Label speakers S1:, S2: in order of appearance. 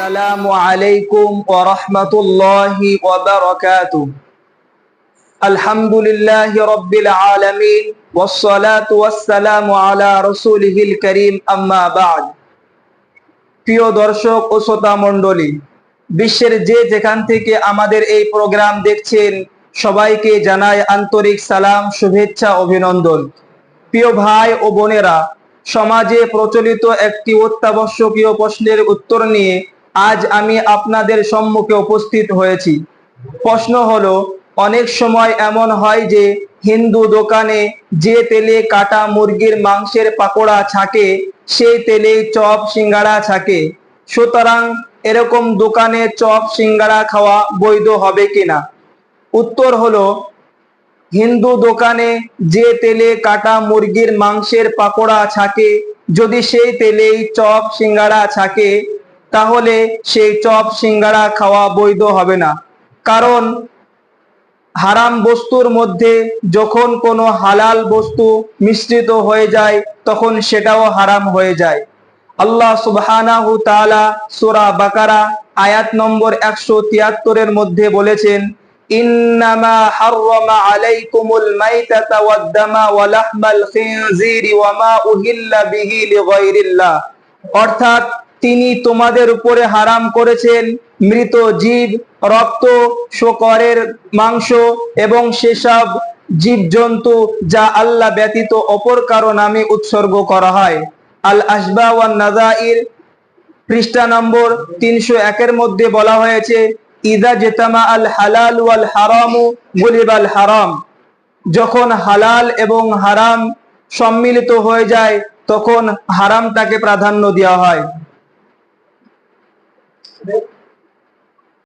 S1: আসসালামু আলাইকুম ওয়া রাহমাতুল্লাহি ওয়া বারাকাতুহু। আলহামদুলিল্লাহি রাব্বিল আলামিন ওয়াস সালাতু ওয়াস সালামু আলা রাসূলিহিল কারীম, আম্মা বা'দ। প্রিয় দর্শক ও শ্রোতা মণ্ডলী, বিশ্বের যে যেখান থেকে আমাদের এই প্রোগ্রাম দেখছেন, সবাইকে জানাই আন্তরিক সালাম, শুভেচ্ছা, অভিনন্দন। প্রিয় ভাই ও বোনেরা, সমাজে প্রচলিত একটি অত্যাবশ্যকীয় প্রশ্নের উত্তর নিয়ে আজ আমি আপনাদের সম্মুখে উপস্থিত হয়েছি। প্রশ্ন হলো, অনেক সময় এমন হয় যে হিন্দু দোকানে যে তেলে কাটা মুরগির মাংসের পাকোড়া ছাকে সেই তেলেই চপ সিঙ্গাড়া ছাকে, সুতরাং এরকম দোকানে চপ সিঙ্গাড়া খাওয়া বৈধ হবে কিনা? উত্তর হলো, হিন্দু দোকানে যে তেলে কাটা মুরগির মাংসের পাকোড়া ছাকে, যদি সেই তেলেই চপ সিঙ্গাড়া ছাকে, তাহলে সেই চপ সিঙ্গাড়া খাওয়া বৈধ হবে না। কারণ হারাম বস্তুর মধ্যে যখন কোনো হালাল বস্তু মিশ্রিত হয়ে যায় তখন সেটাও হারাম হয়ে যায়। আল্লাহ সুবহানাহু তাআলা সূরা বাকারা আয়াত নম্বর 173 মধ্যে বলেছেন, ইন্নামা হাররামা আলাইকুমুল মাইতাতা ওয়াদ দামা ওয়া লাহমাল খিনজিরি ওয়া মা উহিল্লা বিহি লিগায়রিল্লাহ। অর্থাৎ তিনি তোমাদের উপরে হারাম করেছেন মৃত জীব, রক্ত, শূকরের মাংস এবং সেসব জীবজন্তু যা আল্লাহ ব্যতীত অপর কারো নামে উৎসর্গ করা হয়। আল আশবা ওয়ান নাযাইর পৃষ্ঠা নম্বর 301 মধ্যে বলা হয়েছে, ইযা জাতামা আল হালাল ওয়াল হারামু গুলিবাল হারাম। যখন হালাল এবং হারাম সম্মিলিত হয়ে যায় তখন হারামটাকে প্রাধান্য দেওয়া হয়।